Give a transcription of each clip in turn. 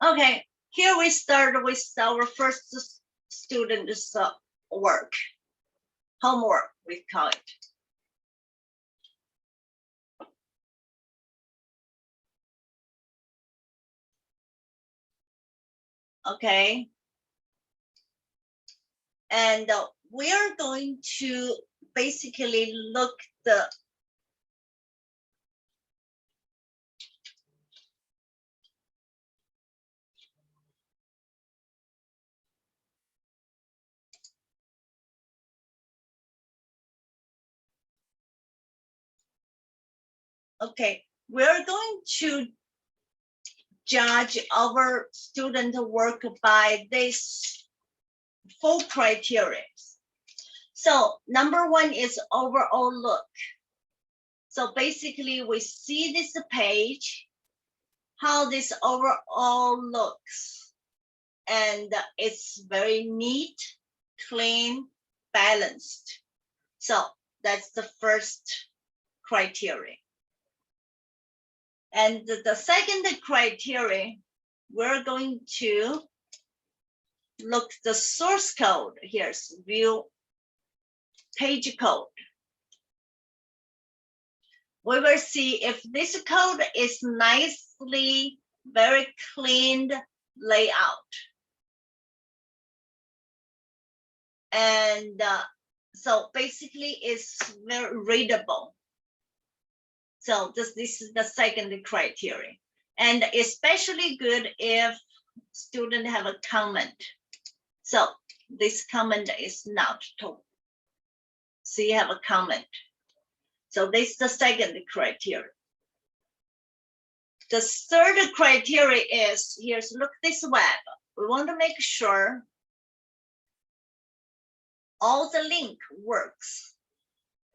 Okay, here we start with our first student's work, homework, we call it. Okay, and we are going to basically look the okay, we're going to judge our student work by this 4 criteria. So number 1 is overall look. So basically we see this page, how this overall looks, and it's very neat, clean, balanced. So that's the first criteria. And the second criteria, we're going to look the source code. Here's view page code. We will see if this code is nicely, very clean layout. And so basically it's very readable. So this is the second criteria. And especially good if student have a comment. So this comment is not told. So you have a comment. So this is the second criteria. The third criteria is, here's look this web. We want to make sure all the link works.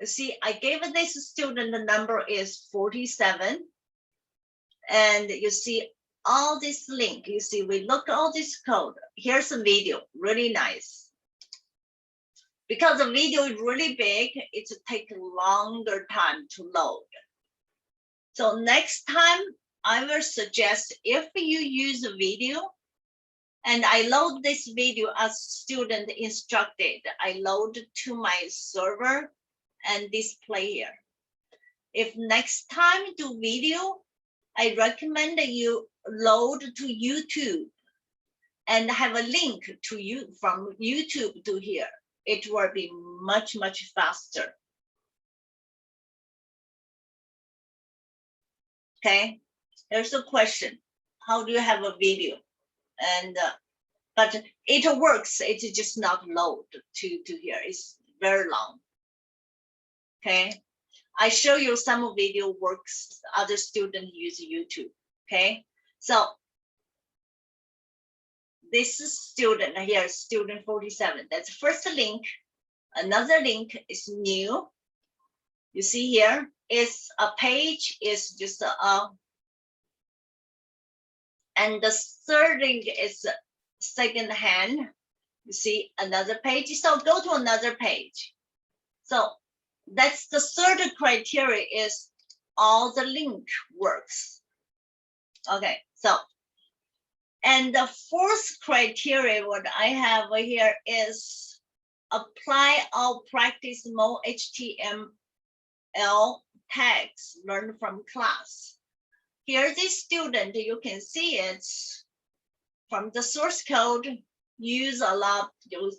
You see, I gave this student the number is 47. And you see all this link, you see, we look at all this code. Here's a video, really nice. Because the video is really big, it takes a longer time to load. So next time, I will suggest if you use a video, and I load this video as student instructed, I load to my server and display here. If next time do video, I recommend that you load to YouTube and have a link to you from YouTube to here. It will be much, much faster. Okay, here's a question. How do you have a video? And but it works, it's just not load to here. It's very long. Okay, I show you some video works, other students use YouTube. Okay, so this is student here, student 47. That's the first link. Another link is new. You see here is a page, is just a, and the third link is second hand. You see another page. So go to another page. So that's the third criteria is all the link works. Okay, so and the fourth criteria what I have here is apply all practice mode HTML tags learned from class. Here this student, you can see it's from the source code, use a lot, you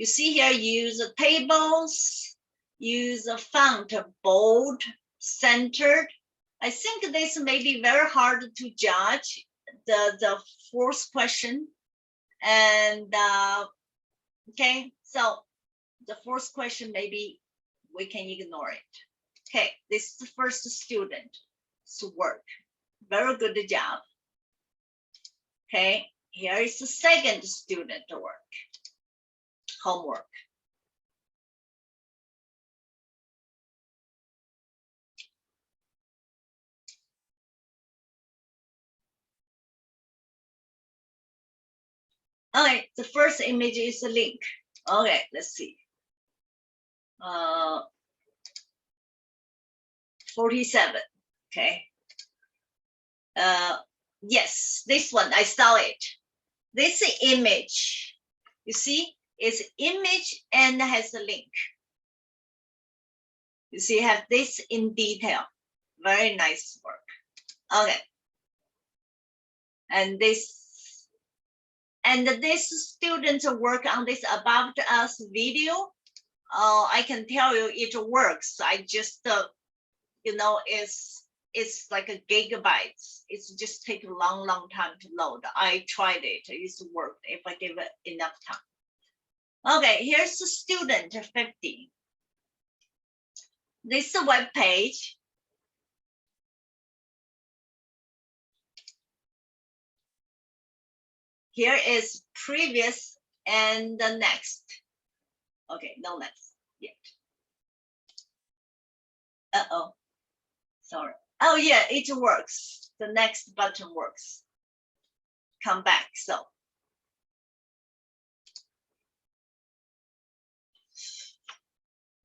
see here, use tables, use a font bold, centered. I think this may be very hard to judge the fourth question. And okay, so the fourth question, maybe we can ignore it. Okay, this is the first student's work. Very good job. Okay, here is the second student work, homework. All right, the first image is a link. Okay, let's see. 47, okay. Yes, this one, I saw it. This image, you see, it's image and has a link. You see, have this in detail. Very nice work. Okay. And this students work on this About Us video. I can tell you it works. I just, you know, it's like a gigabytes. It's just take a long time to load. I tried it. It's worked if I give it enough time. Okay, here's the student 50. This is a web page. Here is previous and the next. Okay, no next yet. Uh-oh, sorry. Oh yeah, it works. The next button works. Come back, so.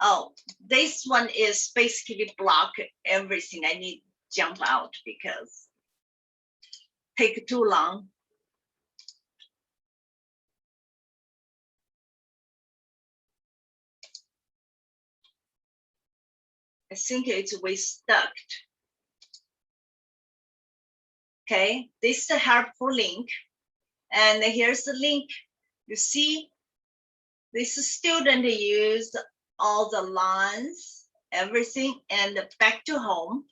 Oh, this one is basically block everything. I need to jump out because take too long. I think it's way stuck. Okay, this is a helpful link. And here's the link. You see, this student used all the lines, everything, and back to home.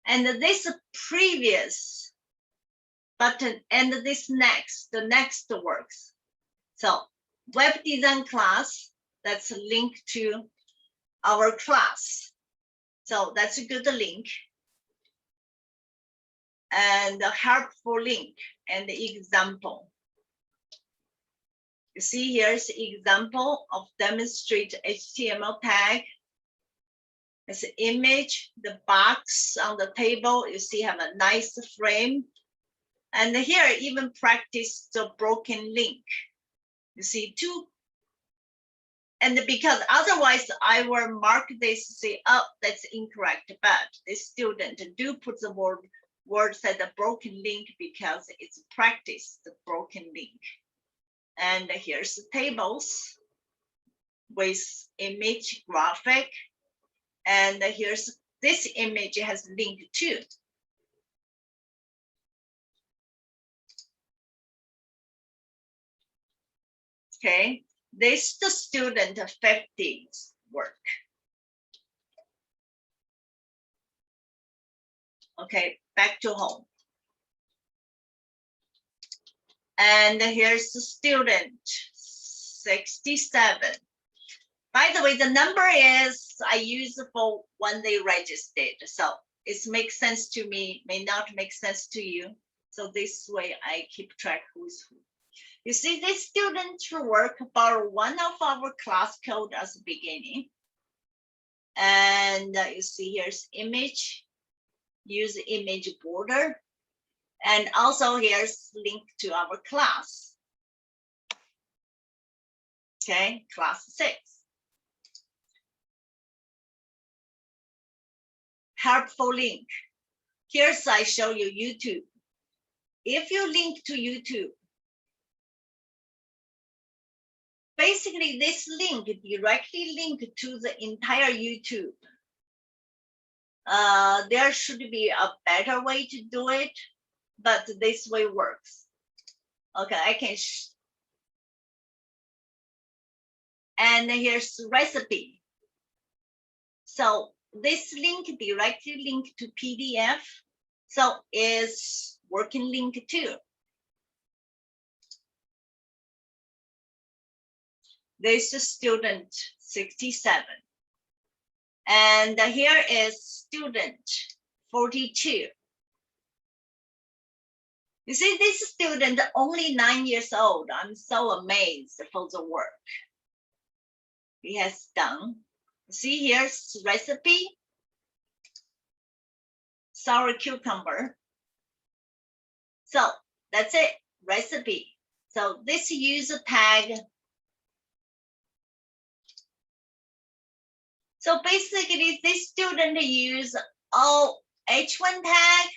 And this previous button and this next, the next works. So web design class, that's a link to our class. So that's a good link. And a helpful link and the example. You see here's the example of demonstrate HTML tag. It's an image, the box on the table, you see have a nice frame. And here even practice the broken link. You see two. And because otherwise I will mark this, say, oh, that's incorrect. But this student do put the word said a broken link because it's practice the broken link. And here's the tables with image graphic. And here's this image has link too. Okay, this the student 50's work. Okay, back to home. And here's the student 67. By the way, the number is I use for when they registered. So it makes sense to me, may not make sense to you. So this way I keep track who's who. You see, this student work borrow one of our class code as the beginning. And you see here's image, use image border. And also here's link to our class. Okay, class 6. Helpful link. Here's I show you YouTube. If you link to YouTube, basically this link directly link to the entire YouTube. There should be a better way to do it, but this way works. Okay, I can. And here's the recipe. So this link directly link to PDF. So is working link too. This is student 67. And here is student 42. You see, this student only 9 years old. I'm so amazed for the work he has done. See, here's recipe. Sour cucumber. So that's it, recipe. So this user tag. So basically this student use all H1 tag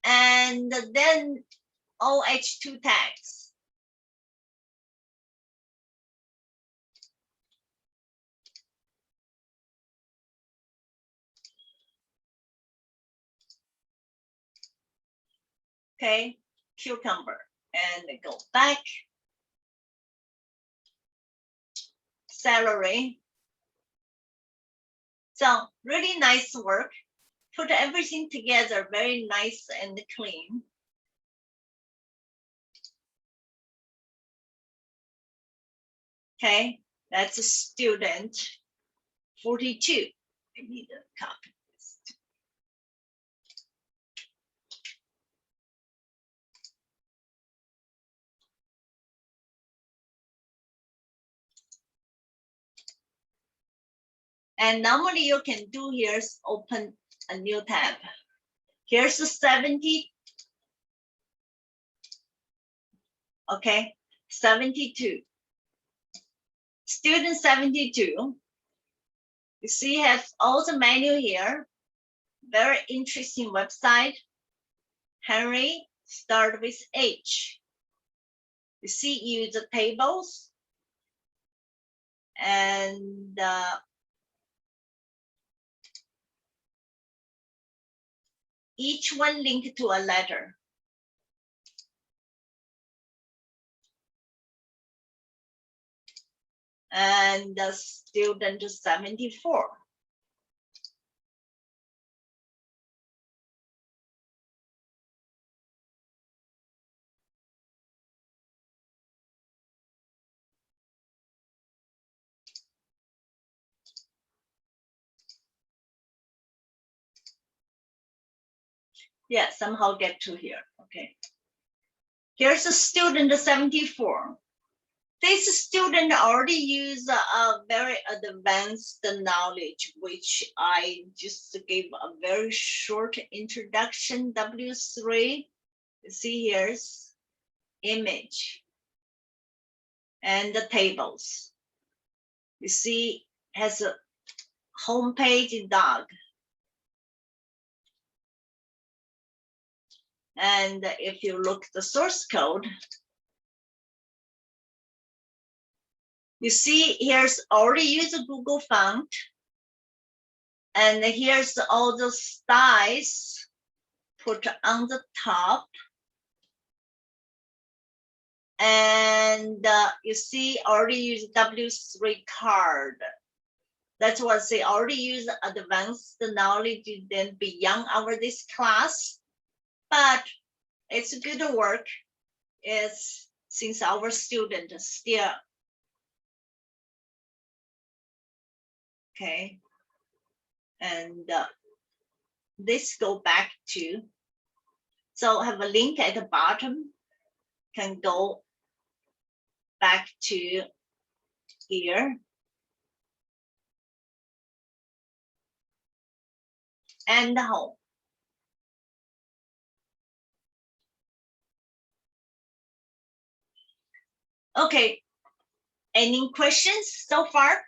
and then OH2 tags. Okay, cucumber, and go back. Celery. So really nice work. Put everything together, very nice and clean. Okay, that's a student 42. I need to copy this. And normally you can do here is open a new tab. Here's the 70. Okay, 72. Student 72. You see, has all the menu here. Very interesting website. Henry, start with H. You see, use the tables and each one linked to a letter. And the student 74. Yeah, somehow get to here. Okay. Here's a student 74. This student already use a very advanced knowledge, which I just gave a very short introduction, W3. You see here's image and the tables. You see has a homepage dog. And if you look at the source code, you see here's already use a Google font. And here's all the styles put on the top. And you see already use W3 card. That's what they already use advanced knowledge then beyond our this class. But it's good work. It's since our students still. Okay. And this go back to, so have a link at the bottom, can go back to here. And home. Okay, any questions so far?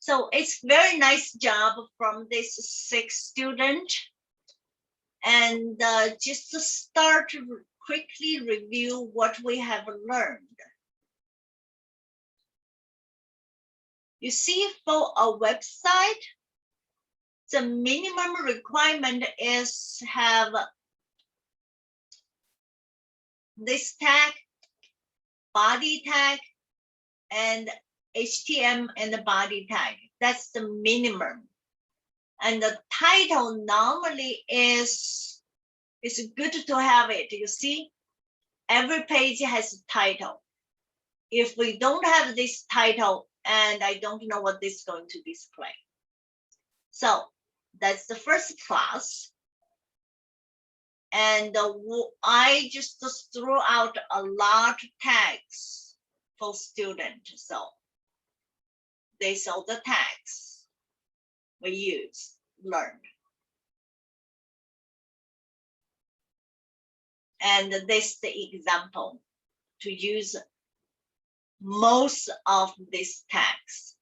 So it's very nice job from this 6 student. And just to start to quickly review what we have learned. You see, for a website, the minimum requirement is have this tag, body tag, and HTML and the body tag. That's the minimum. And the title normally is, it's good to have it. You see, every page has a title. If we don't have this title, and I don't know what this is going to display. So that's the first class. And I just threw out a lot of tags for students. So these are the tags we use, learned. And this is the example to use most of these tags.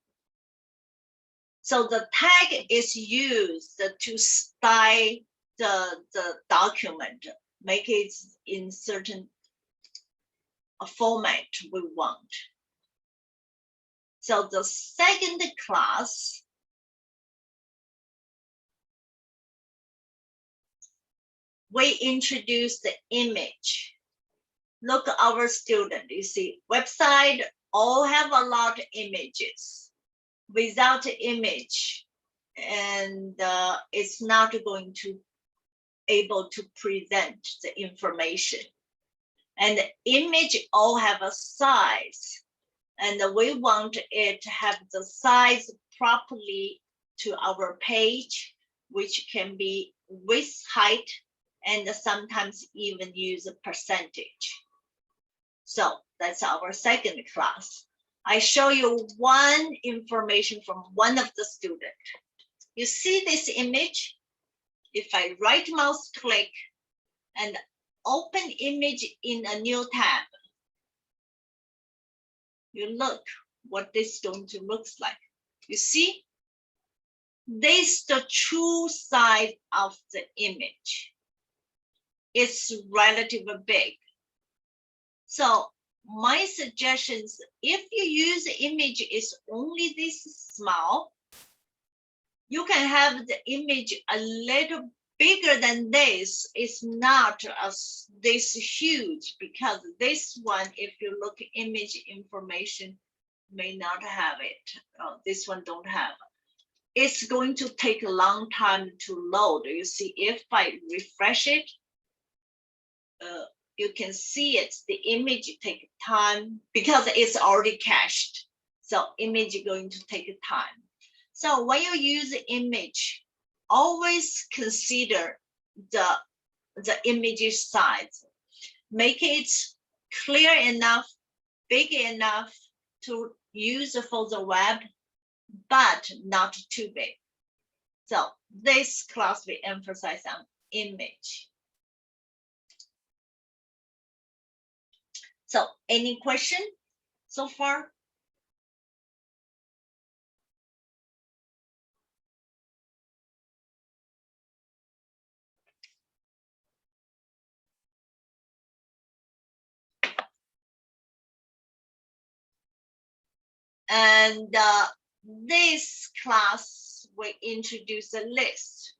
So the tag is used to style the document, make it in certain format we want. So the second class we introduce the image. Look, our student, you see, website all have a lot of images. Without image, and it's not going to able to present the information. And the image all have a size, and we want it to have the size properly to our page, which can be width, height, and sometimes even use a percentage. So that's our second class. I show you one information from one of the students. You see this image? If I right mouse click and open image in a new tab, you look what this is going to look like. You see, this is the true size of the image. It's relatively big. So my suggestions, if you use the image is only this small, you can have the image a little bigger than this. It's not as this huge, because this one, if you look at image information, may not have it. This one don't have. It's going to take a long time to load. You see, if I refresh it, you can see it. The image take time because it's already cached. So image is going to take time. So when you use the image, always consider the image size. Make it clear enough, big enough to use for the web, but not too big. So this class we emphasize on image. So any question so far? And this class we introduce a list.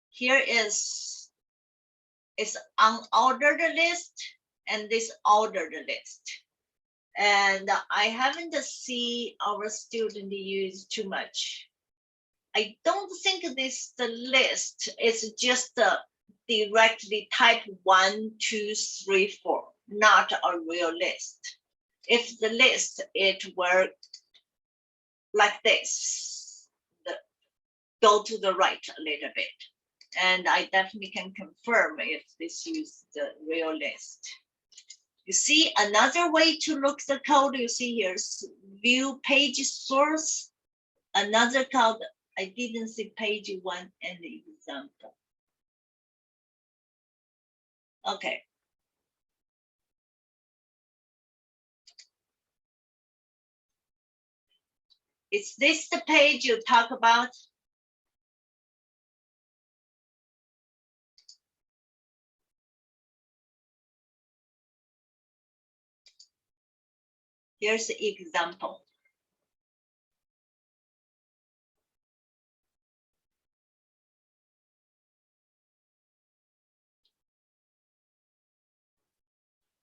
Here is unordered list and this ordered list. And I haven't seen our student use too much. I don't think this the list is just directly type 1, 2, 3, 4, not a real list. If the list, it were like this, go to the right a little bit. And I definitely can confirm if this use the real list. You see another way to look the code, you see here's view page source. Another code, I didn't see page 1 and the example. Okay. Is this the page you talk about? Here's the example.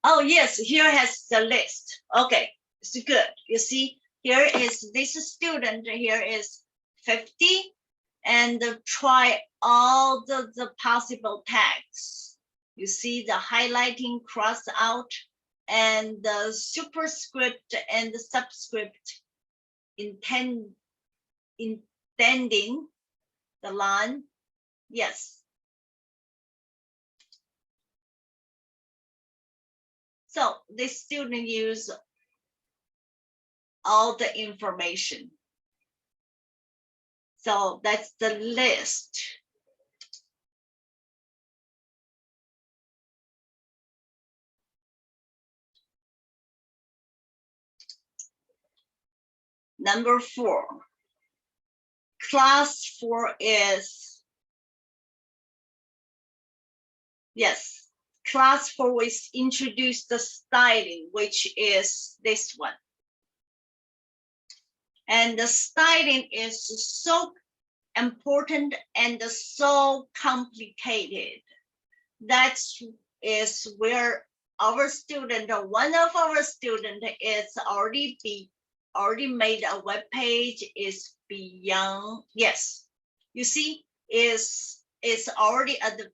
Oh yes, here has the list. Okay, it's good. You see, here is this student, here is 50, and try all the possible tags. You see the highlighting cross out and the superscript and the subscript indenting the line. Yes. So this student use all the information. So that's the list. Number 4. Class 4 is, yes, class 4 is introduce the styling, which is this one. And the styling is so important and so complicated. That is where our student, one of our student is already made a web page, is beyond, yes, you see, is already at the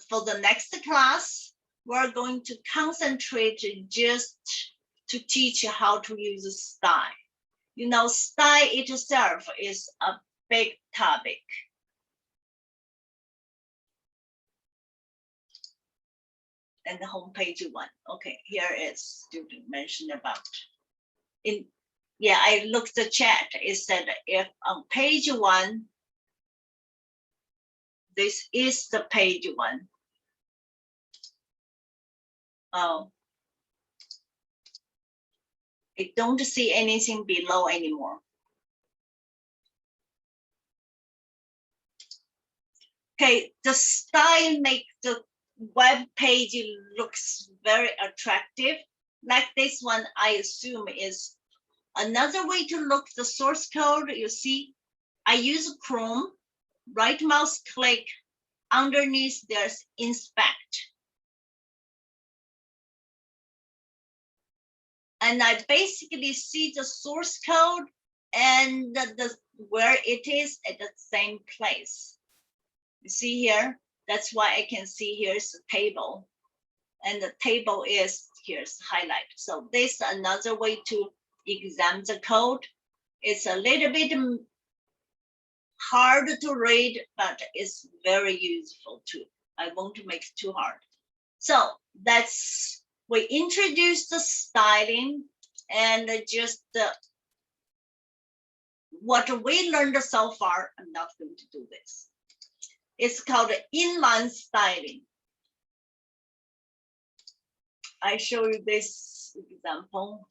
for the next class, we're going to concentrate just to teach how to use style. You know, style itself is a big topic. And the home page 1. Okay, here is student mentioned about. I looked the chat. It said if on page 1, this is the page 1. Oh, I don't see anything below anymore. Okay, the style makes the web page looks very attractive. Like this one, I assume is another way to look the source code. You see, I use Chrome, right mouse click, underneath there's inspect. And I basically see the source code and where it is at the same place. You see here, that's why I can see here's the table. And the table is, here's highlight. So this is another way to examine the code. It's a little bit hard to read, but it's very useful too. I won't make it too hard. So that's, we introduced the styling and just what we learned so far. I'm not going to do this. It's called inline styling. I show you this example.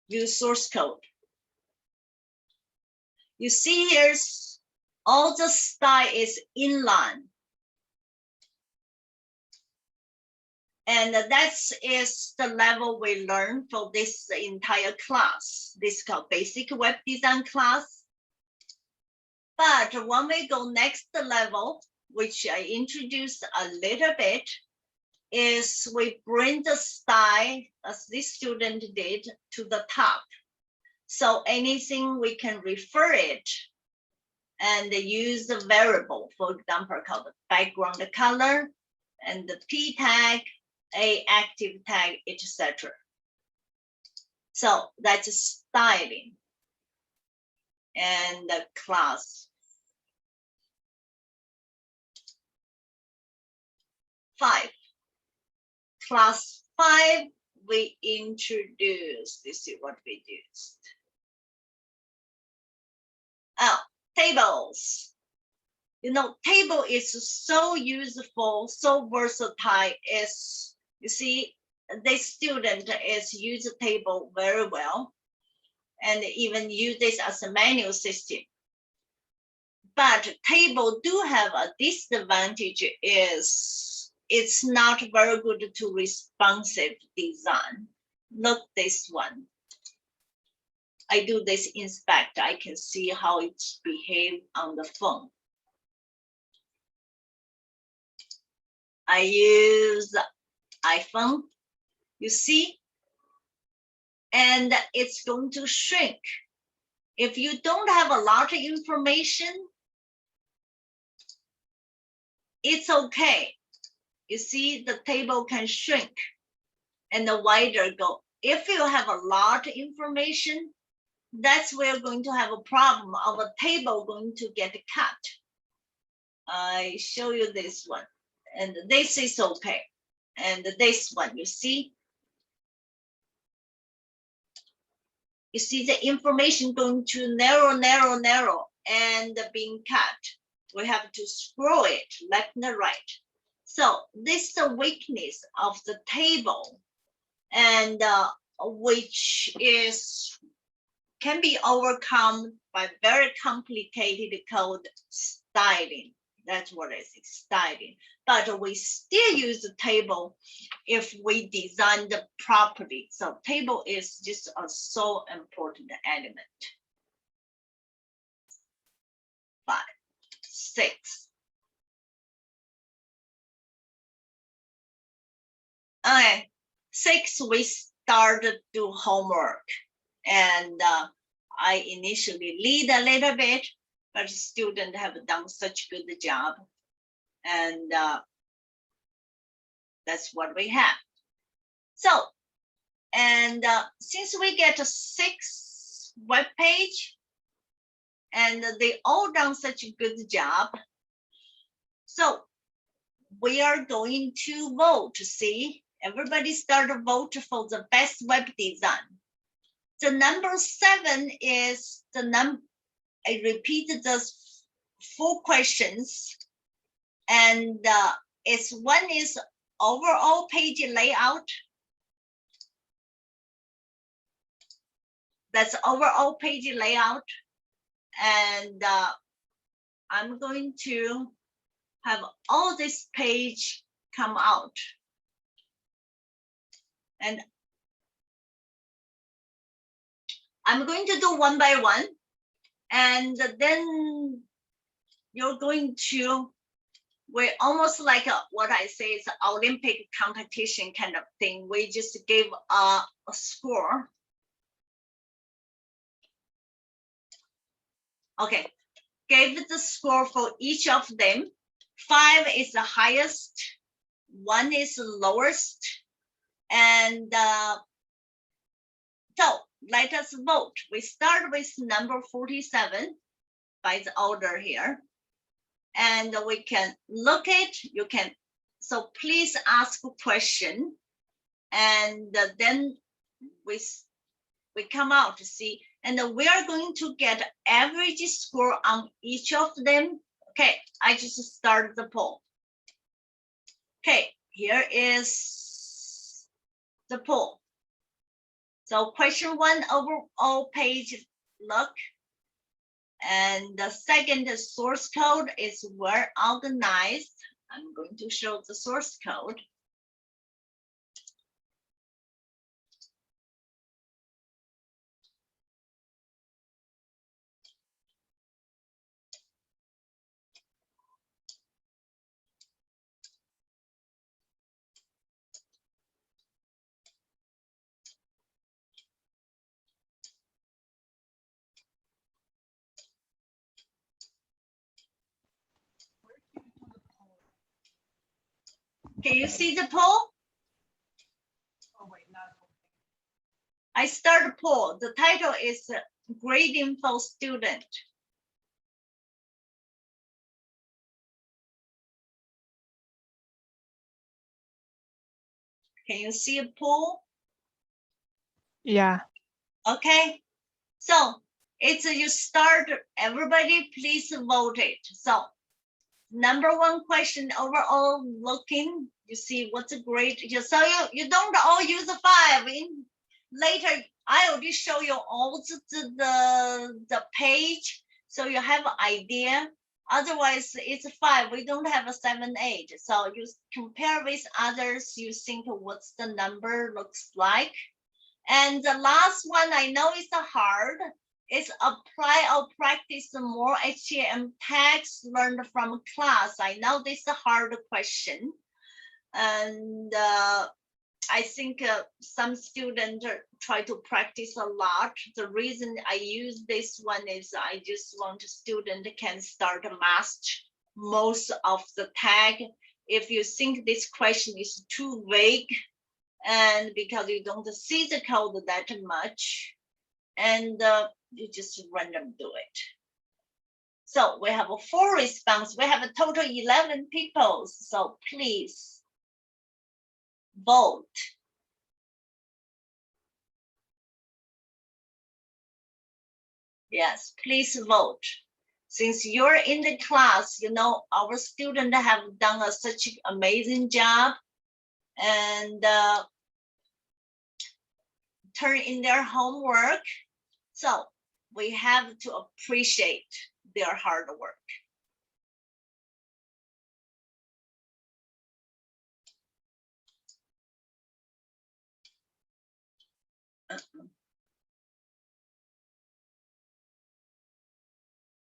Use source code. You see here's all the style is inline. And that is the level we learn for this entire class. This is called basic web design class. But when we go next level, which I introduced a little bit, is we bring the style, as this student did, to the top. So anything we can refer it and use the variable, for example, called the background color and the P tag, a active tag, etc. So that's styling and the class 5. Class 5, we introduced, this is what we used. Oh, tables. You know, table is so useful, so versatile. Is, you see, this student is use a table very well and even use this as a manual system. But table do have a disadvantage, is it's not very good to responsive design. Look this one. I do this inspect, I can see how it behaves on the phone. I use iPhone, you see, and it's going to shrink. If you don't have a lot of information, it's okay. You see, the table can shrink and the wider go. If you have a lot of information, that's where you're going to have a problem of a table going to get cut. I show you this one, and this is okay. And this one, you see the information going to narrow, and being cut. We have to scroll it left and right. So this is the weakness of the table, and which can be overcome by very complicated code styling. That's what it is, styling. But we still use the table if we design it properly. So table is just a so important element. 5, 6. Okay, 6, we started to do homework. And I initially lead a little bit, but students have done such good job. And that's what we have. So, and since we get a 6 web page, and they all done such a good job, so we are going to vote. See, everybody start to vote for the best web design. The number 7 is the number. I repeated those 4 questions, and it's one is overall page layout. That's overall page layout, and I'm going to have all this page come out, and I'm going to do one by one, and then you're going to, we're almost like what I say is an Olympic competition kind of thing. We just gave a score. Okay, gave the score for each of them. 5 is the highest, 1 is the lowest, and so let us vote. We start with number 47 by the order here, and we can look it. You can, so please ask a question, and then we come out to see, and we are going to get average score on each of them. Okay, I just started the poll. Okay, here is the poll. So question 1, overall page look. And the second source code is well organized. I'm going to show the source code. Can you see the poll? Oh, wait, not I start a poll. The title is Grading for Student. Can you see a poll? Yeah. Okay. So it's you start, everybody please vote it. So number 1 question, overall looking, you see what's a grade. So you don't all use a 5. In later, I will just show you all the page, so you have an idea. Otherwise, it's 5. We don't have a 7, 8. So you compare with others, you think what's the number looks like. And the last one, I know it's hard. It's apply or practice more HTML tags learned from class. I know this is a hard question. And I think some students try to practice a lot. The reason I use this one is I just want a student can start to master most of the tag. If you think this question is too vague, and because you don't see the code that much, and you just random do it. So we have a 4 response. We have a total 11 people. So please vote. Yes, please vote. since you're in the class, you know, our students have done such an amazing job and turn in their homework. So we have to appreciate their hard work.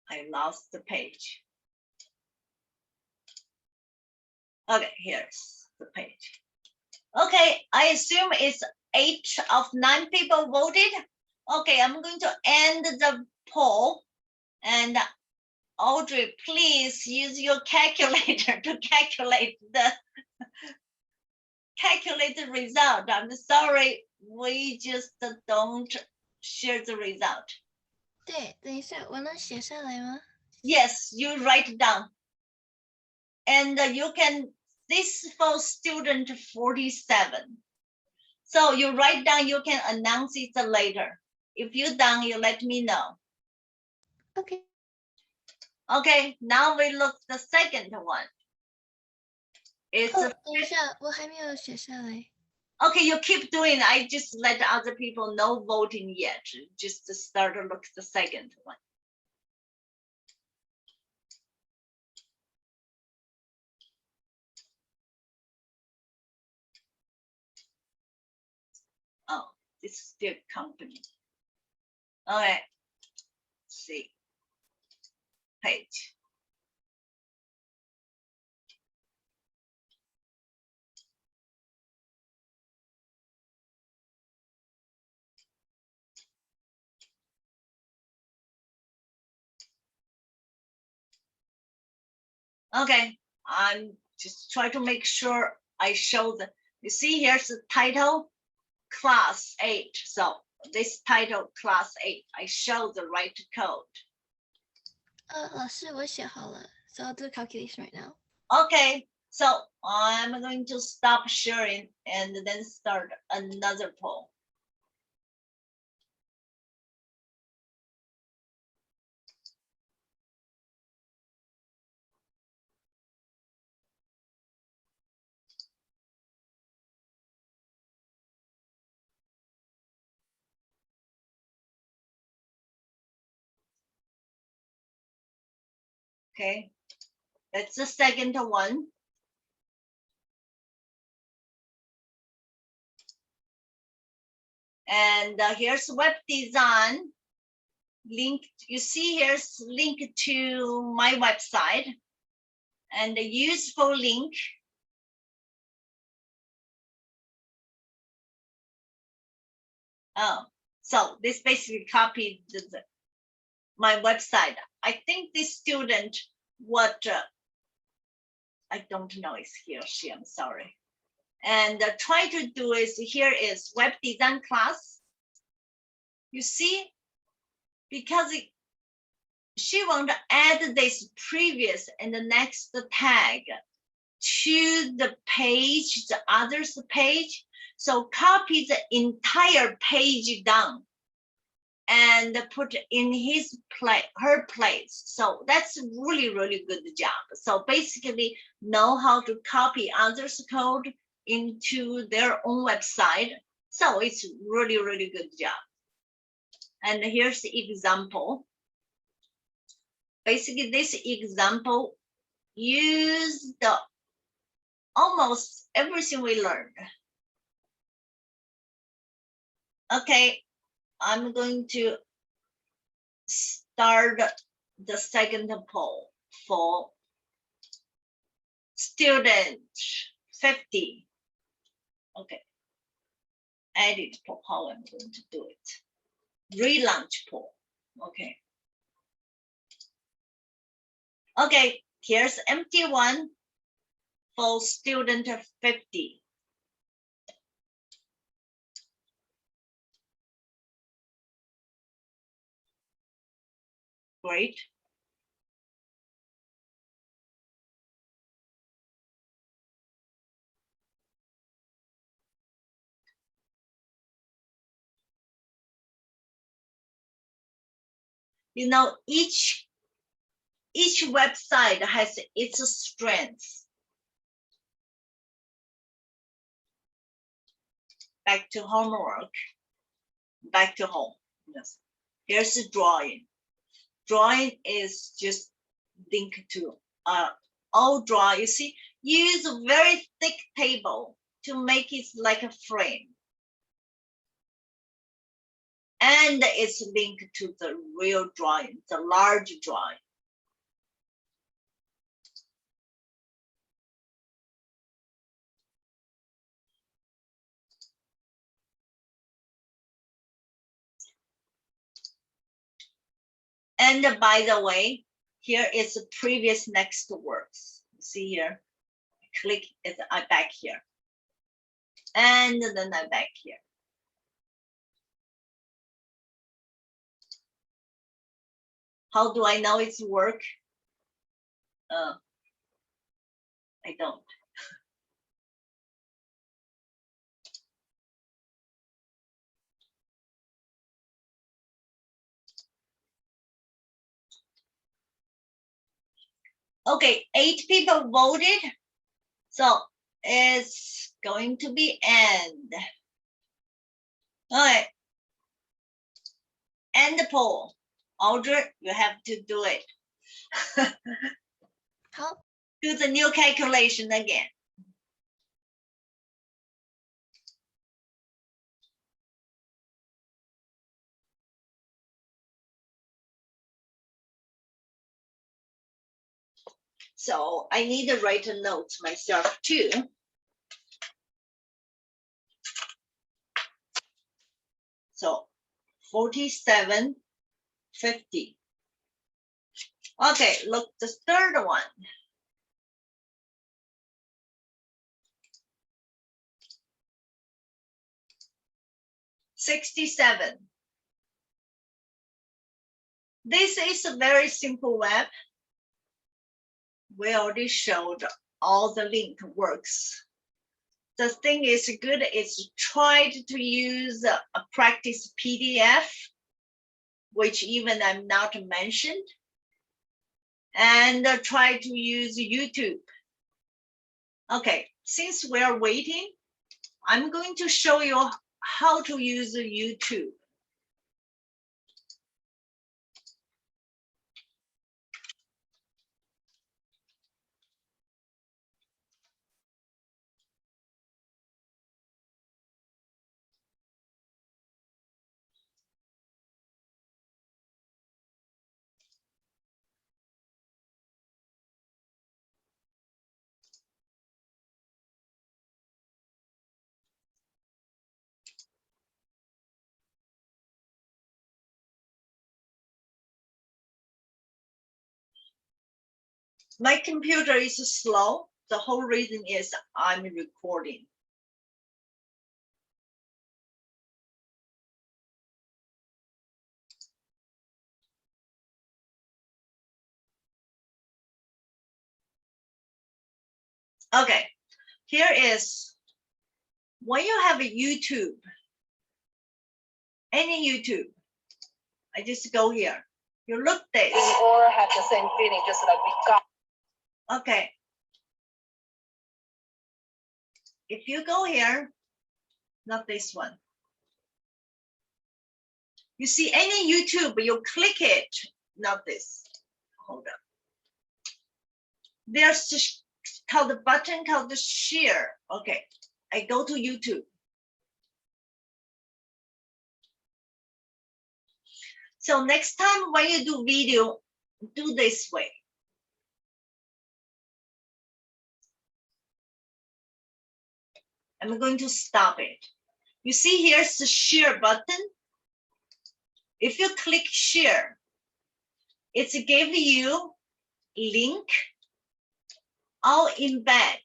I lost the page. Okay, here's the page. Okay, I assume it's 8 of 9 people voted. Okay, I'm going to end the poll. And Audrey, please use your calculator to calculate the result. I'm sorry, we just don't share the result. 对，等一下，我能写下来吗？ Yes, you write down. And you can, this for student 47. So you write down, you can announce it later. If you're done, you let me know. OK， Okay, now we look the second one. It's 哦，等一下，我还没有写下来。 okay, you keep doing. I just let other people know voting yet. Just to start to look the second one. Oh, this is their company. All right. Let's see. Page. Okay, I'm just trying to make sure I show the, you see here's the title, class 8. So this title, class 8, I show the right code. 老师，我写好了。So I'll do calculation right now. Okay, so I'm going to stop sharing and then start another poll. Okay, that's the second one. And here's web design link. You see here's link to my website and the useful link. Oh, so this basically copied my website. I think this student, what, I don't know, is he or she, I'm sorry. And try to do is, here is web design class. You see, because she want to add this previous and the next tag to the page, the others page. So copy the entire page down and put in his place, her place. So that's really, really good job. So basically know how to copy others' code into their own website. So it's really, really good job. And here's the example. Basically this example use the almost everything we learned. Okay, I'm going to start the second poll for student 50. Okay, edit poll, how I'm going to do it. Relaunch poll, okay. Okay, here's empty one for student 50. Great. You know, each each website has its strengths. Back to homework, back to home. Yes. Here's the drawing. Drawing is just linked to all drawing. You see, use a very thick table to make it like a frame. And it's linked to the real drawing, the large drawing. And by the way, here is the previous next works. See here, click it, I back here. And then I back here. How do I know it's work? I don't. Okay, 8 people voted. So it's going to be end. All right. End the poll. Audrey, you have to do it. How? Do the new calculation again. So I need to write a note myself too. So 4750. Okay, look, the third one. $67. This is a very simple web. We already showed all the link works. The thing is good is tried to use a practice PDF, which even I'm not mentioned, and try to use YouTube. Okay, since we're waiting, I'm going to show you how to use YouTube. My computer is slow. The whole reason is I'm recording. Okay, here is when you have a YouTube, any YouTube, I just go here. You look this. Or have the same feeling, just like we got. Okay. If you go here, not this one. You see any YouTube, you click it, not this. Hold up. There's called the button called the share. Okay, I go to YouTube. So next time when you do video, do this way. I'm going to stop it. You see here's the share button. If you click share, it's give you link or embed.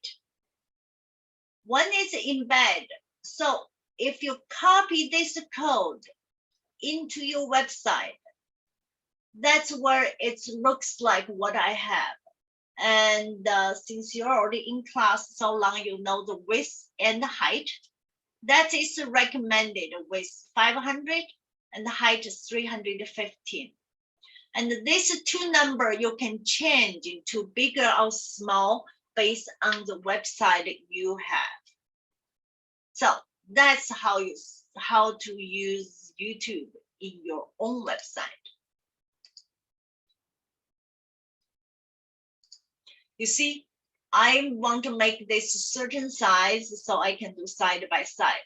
One is embed. So if you copy this code into your website, that's where it looks like what I have. And since you're already in class so long, you know the width and the height. That is recommended with 500 and the height is 315. And these two numbers you can change into bigger or small based on the website you have. So that's how to use YouTube in your own website. You see, I want to make this certain size so I can do side by side.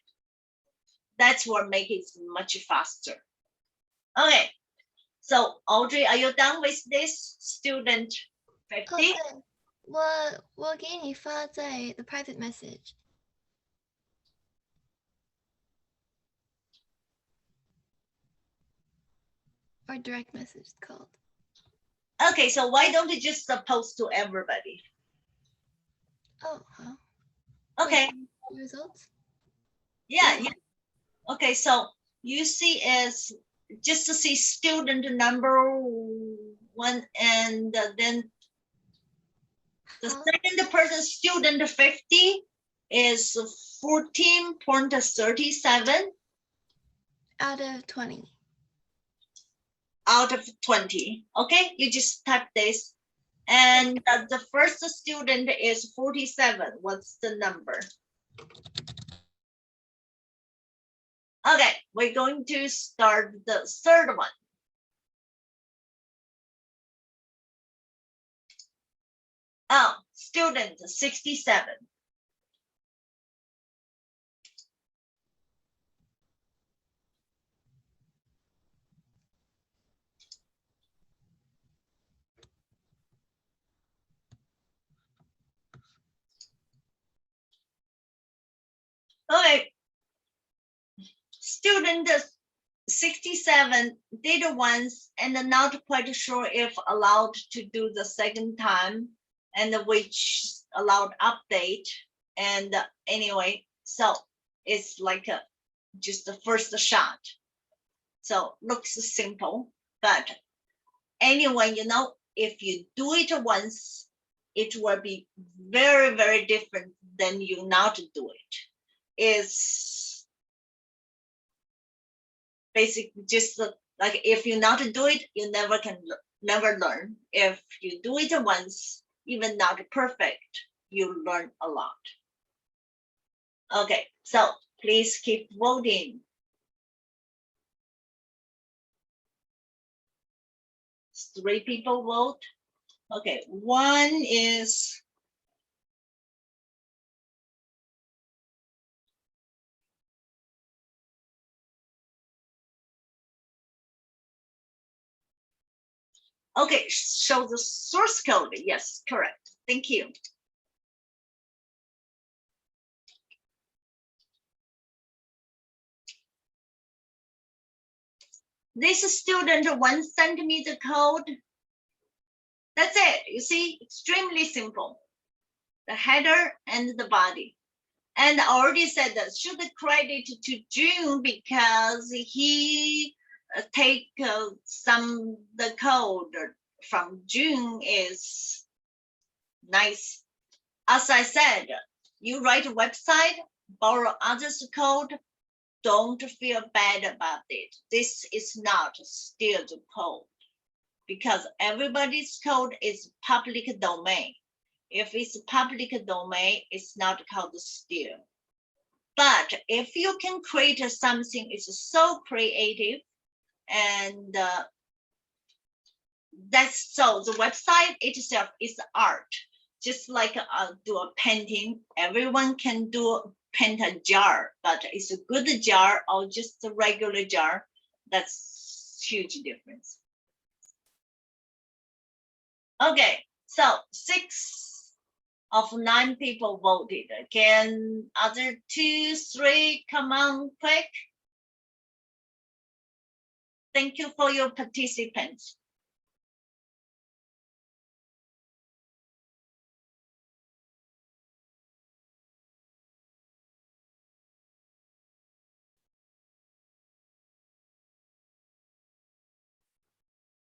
That's what makes it much faster. Okay, so Audrey, are you done with this? Student 50? 对，我给你发在 the private message or direct message it's called. Okay, so why don't you just post to everybody? Oh, how? Okay, Results? yeah. Okay, so you see is just to see student number 1, and then the How? second person, student 50, is 14.37 Out of 20. out of 20. Okay, you just type this. And the first student is 47. What's the number? Okay, we're going to start the third one. Oh, student 67. Okay, student 67 did once and not quite sure if allowed to do the second time, and which allowed update. And anyway, so it's like just the first shot. So looks simple, but anyway, you know, if you do it once, it will be very, very different than you not do it. It's basically just like if you not do it, you never learn. If you do it once, even not perfect, you learn a lot. Okay, so please keep voting. Three people vote. Okay, one is okay, show the source code. Yes, correct. Thank you. This student once sent me the code. That's it. You see, extremely simple. The header and the body. And I already said that should credit to June because he take the code from June is nice. As I said, you write a website, borrow others' code, don't feel bad about it. This is not steal the code because everybody's code is public domain. If it's public domain, it's not called steal. But if you can create something, it's so creative, and that's so the website itself is art. Just like do a painting, everyone can paint a jar, but it's a good jar or just a regular jar. That's huge difference. Okay, so 6 of 9 people voted. Can other 2, 3 come on quick? Thank you for your participants.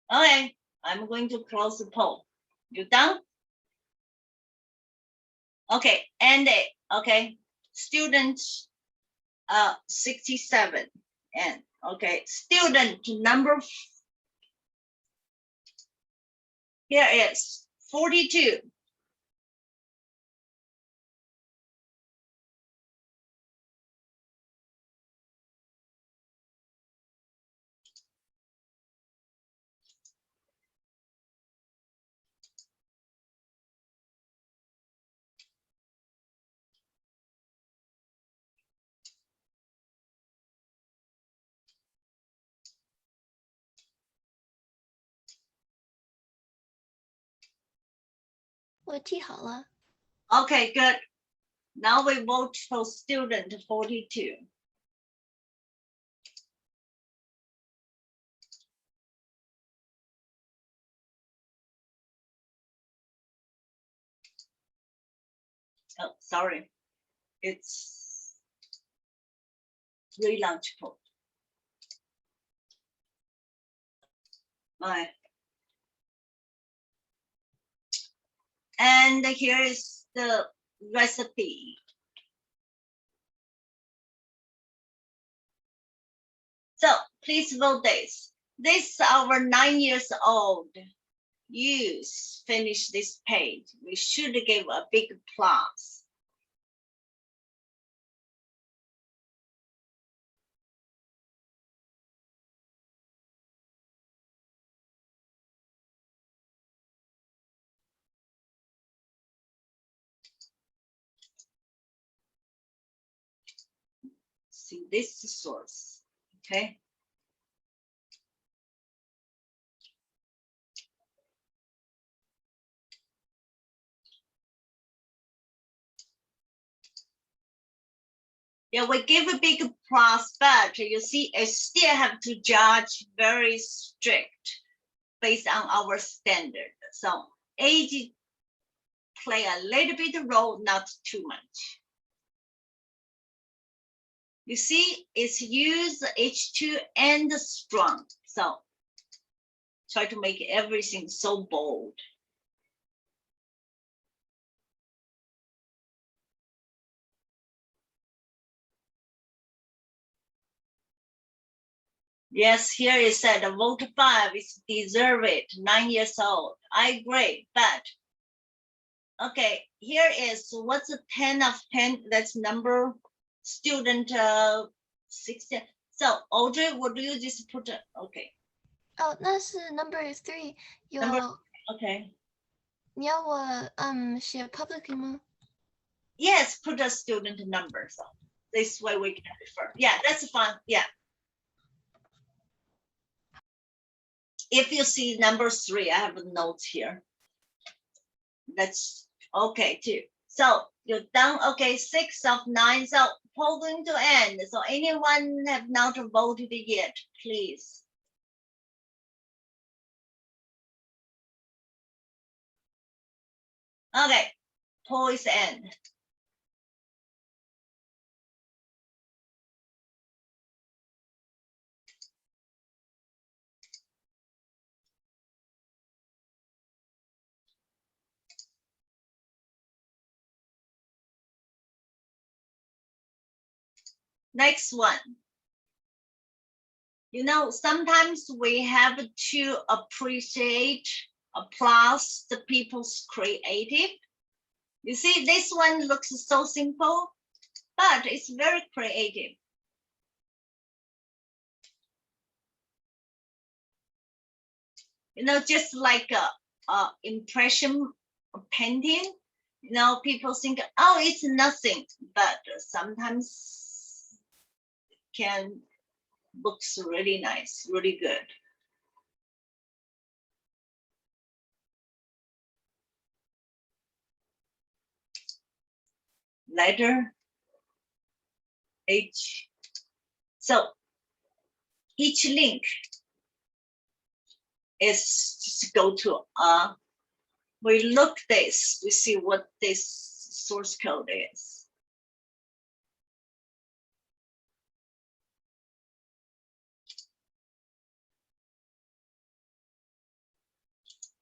Okay, I'm going to close the poll. You done? Okay, and okay, students 67, and okay, student number Here is 42.我记好了。 Okay, good. Now we vote for student 42. Oh, sorry. It's relaunch code. Right. And here is the recipe. So please vote this. This our 9 years old. Use finish this page. We should give a big plus. See this source, okay? Yeah, we give a big plus, but you see, I still have to judge very strict based on our standard. So age play a little bit role, not too much. You see, it's use H2 and strong. So try to make everything so bold. Yes, here it said vote 5 is deserve it, 9 years old. I agree, but okay, here is what's the 10 of 10? That's number student 16. So Audrey, would you just put okay? 哦，那是 number 3 有 Number- Okay. 你要我写 public 吗？ Yes, put a student number. So this way we can refer. Yeah, that's fine. Yeah. If you see number 3, I have notes here. That's okay too. So you're done. Okay, 6 of 9. So poll going to end. So anyone have not voted yet, please. Okay, poll is end. Next one. You know, sometimes we have to appreciate, applause the people's creative. You see, this one looks so simple, but it's very creative. You know, just like a impression painting, you know, people think, oh, it's nothing, but sometimes can looks really nice, really good. Letter H. So each link is just go to we look this, we see what this source code is.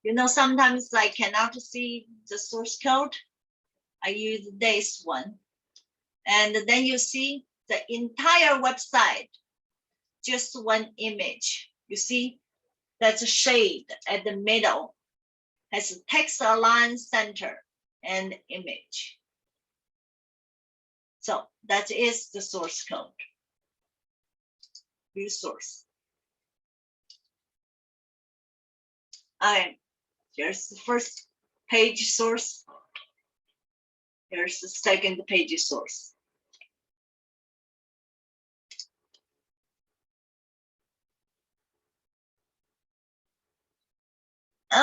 You know, sometimes I cannot see the source code. I use this one. And then you see the entire website, just one image. You see, that's a shade at the middle. has text align center and image. So that is the source code. View source. Here's the first page source. Here's the second page source.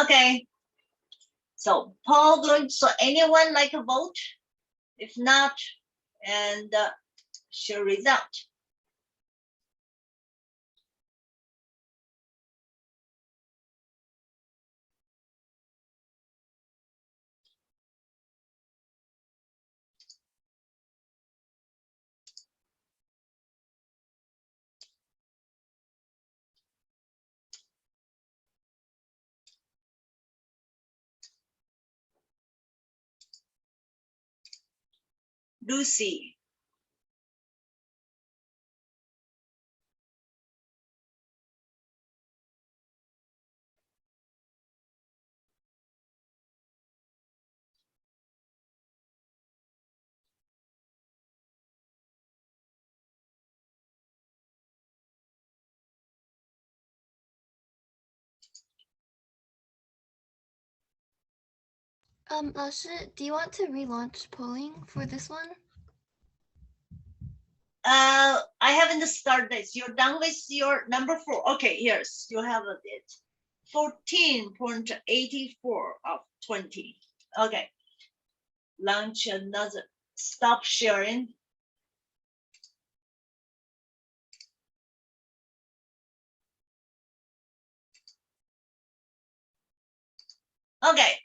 Okay. So Paul going. So anyone like a vote? If not, and show result. Lucy. Do you want to relaunch polling for this one? I haven't started this. You're done with your number 4. Okay, yes, you have it. 14.84 of 20. Okay. Launch another. Stop sharing. Okay.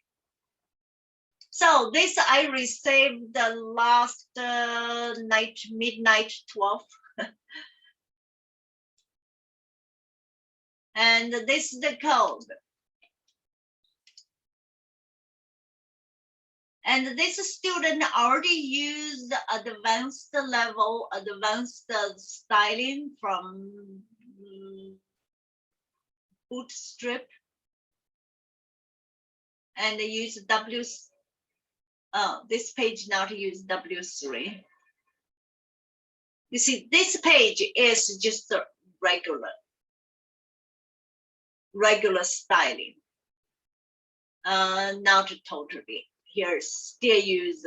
So this I received the last night, midnight 12. And this is the code. And this student already used advanced level, advanced styling from Bootstrap. And use this page not use W3. You see, this page is just a regular styling. Not totally. Here still use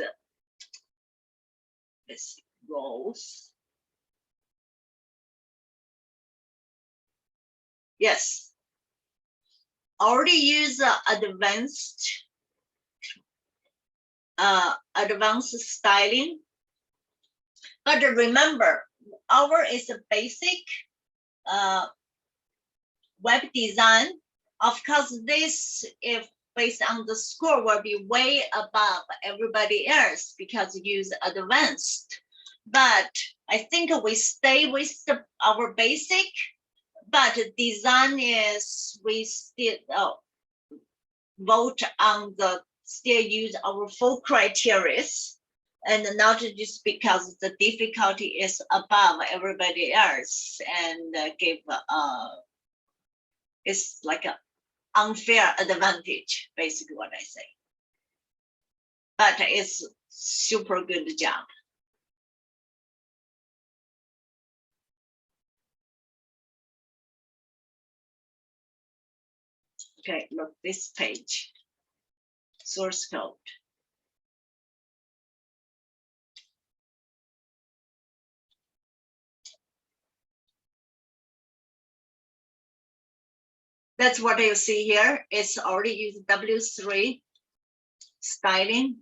this rows. Yes. Already use advanced styling. But remember, our is a basic web design. Of course, this, if based on the score, will be way above everybody else because use advanced. But I think we stay with our basic, but design is we still vote on the still use our full criteria, and not just because the difficulty is above everybody else and give it's like an unfair advantage, basically what I say. But it's super good job. Okay, look this page, source code. That's what you see here. It's already used W3 styling.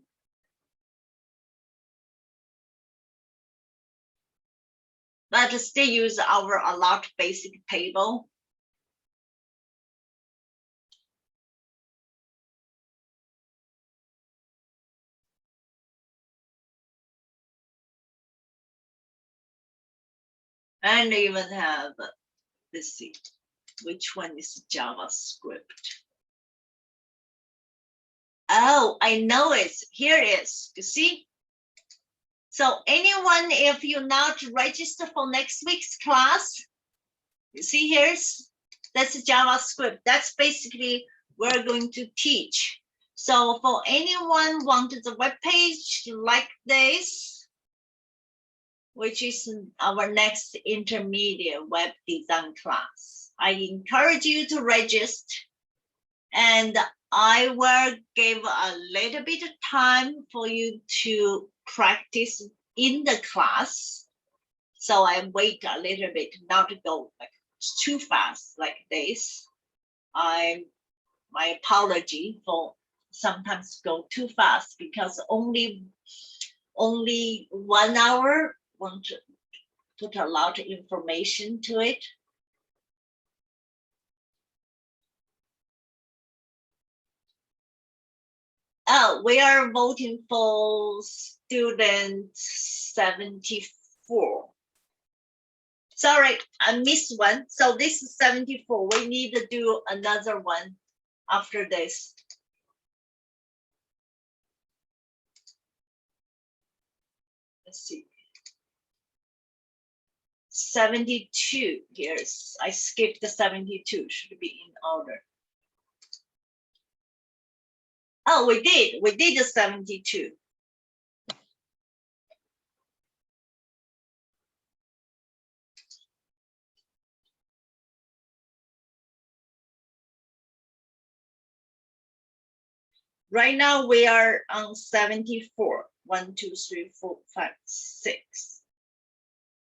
But still use our a lot basic table. And even have, let's see, which one is JavaScript? Oh, I know it. Here it is. You see? So anyone, if you're not registered for next week's class, you see that's JavaScript. That's basically we're going to teach So for anyone wanted the web page like this, which is our next intermediate web design class, I encourage you to register, and I will give a little bit of time for you to practice in the class. So I wait a little bit, not to go like too fast like this. My apology for sometimes go too fast, because only 1 hour want to put a lot of information to it. Oh, we are voting for student 74. Sorry, I missed one. So this is 74. We need to do another one after this. Let's see. 72. Here's, I skipped the 72. Should be in order. Oh, we did the 72. Right now we are on 74. 1, 2, 3, 4, 5, 6.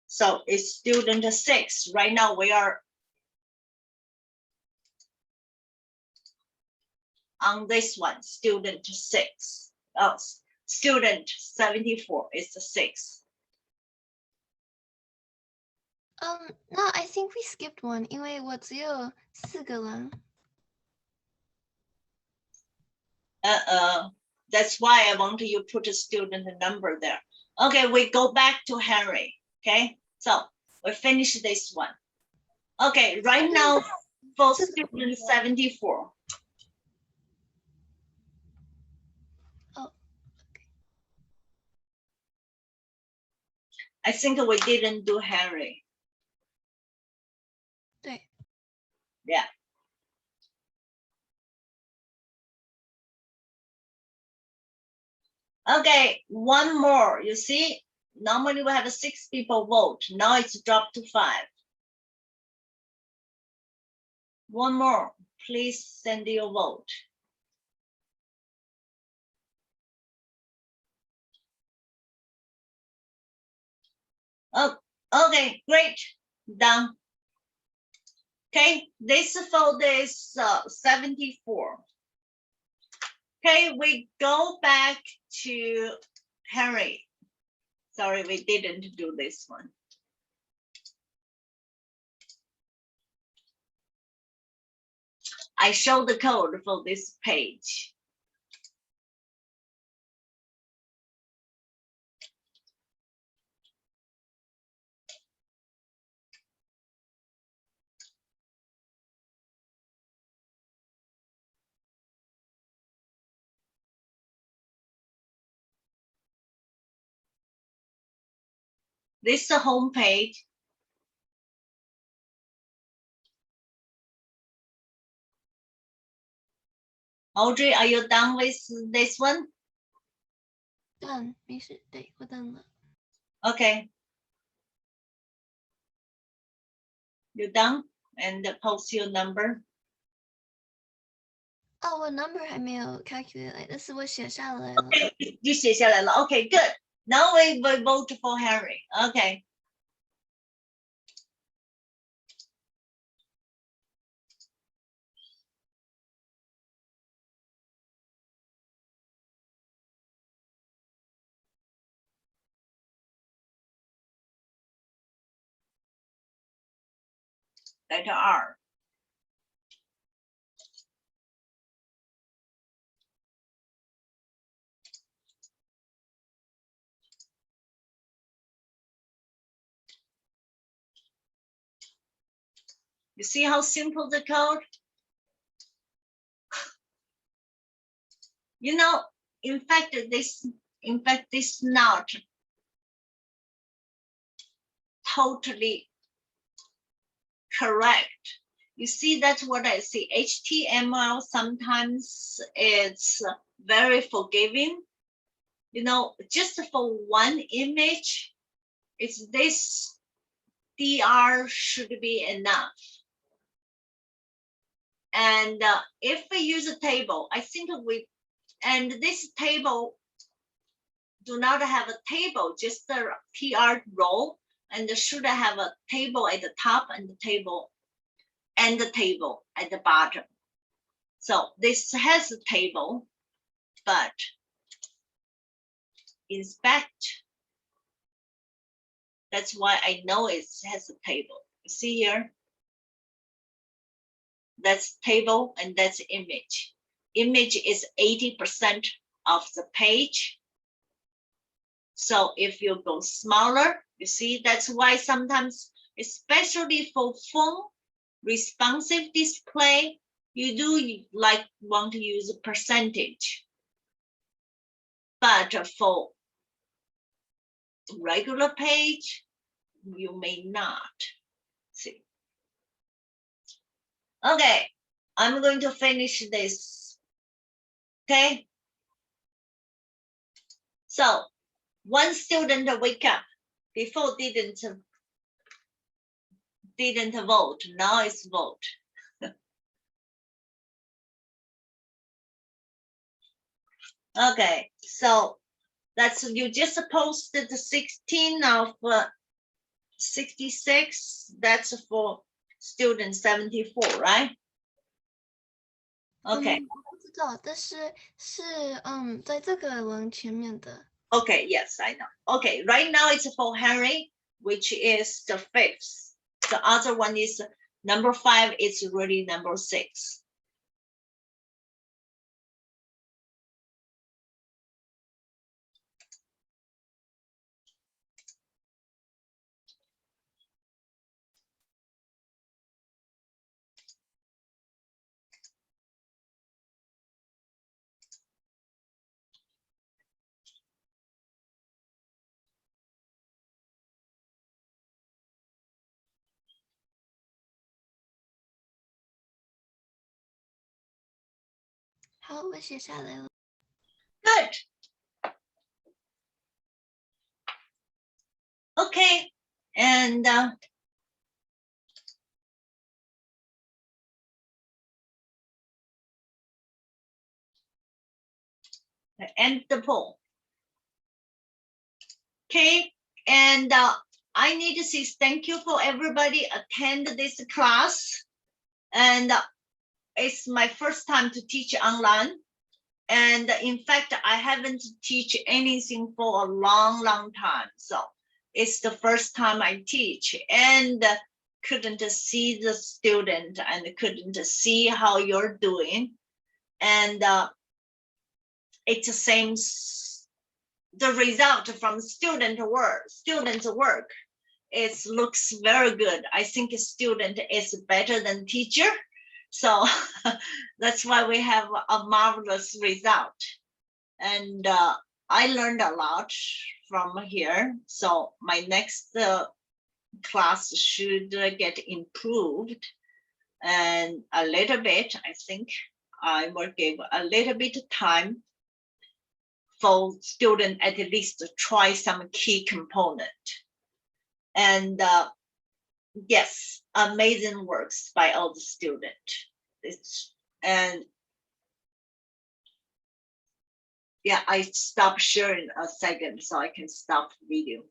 So it's student 6. Right now we are on this one, student 6. Oh, student 74 is the 6. No, I think we skipped one, 因为我只有4个人。That's why I want you to put a student number there. Okay, we go back to Henry. Okay, so we finish this one. Okay, right now for student 74. Oh, I think we didn't do Henry. 对。 Yeah. Okay, one more. You see, normally we have 6 people vote. Now it's dropped to 5. One more. Please send your vote. Oh, okay, great. Done. Okay, this for this 74. Okay, we go back to Henry. Sorry, we didn't do this one. I show the code for this page. This is the home page. Audrey, are you done with this one? Done，没事，对，我 done 了。 Okay. You done? And post your number. 哦，我 number 还没有 calculate 来，但是我写下来了。 You 写下来了. Okay, good. Now we will vote for Henry. Okay. Letter R. You see how simple the code? You know, in fact, this not totally correct. You see, that's what I see. HTML sometimes it's very forgiving. You know, just for one image, it's this DR should be enough. And if we use a table, I think and this table do not have a table, just a PR row, and should have a table at the top and the table at the bottom. So this has a table, but inspect. That's why I know it has a table. You see here? That's table and that's image. Image is 80% of the page. So if you go smaller, you see, that's why sometimes, especially for phone responsive display, you do want to use a percentage. But for regular page, you may not. See. Okay, I'm going to finish this. Okay. So one student wake up, before didn't vote, now it's vote. Okay, so that's, you just posted the 16 of 66, that's for student 74, right? Okay. 不知道，但是是在这个文前面的。 Okay, yes, I know. Okay, right now it's for Henry, which is the 5th. The other one is number 5, it's really number 6.好，我写下来了。 Good. Okay, and end the poll. Okay, and I need to say thank you for everybody attend this class. And it's my first time to teach online. And in fact, I haven't teach anything for a long time. So it's the first time I teach, and couldn't see the student and couldn't see how you're doing. And it's the same, the result from student's work, it looks very good. I think a student is better than teacher. So that's why we have a marvelous result. And I learned a lot from here. So my next class should get improved. And a little bit, I think I will give a little bit of time for student at least to try some key component. And yes, amazing works by all the students. And yeah, I stopped sharing a second so I can stop video.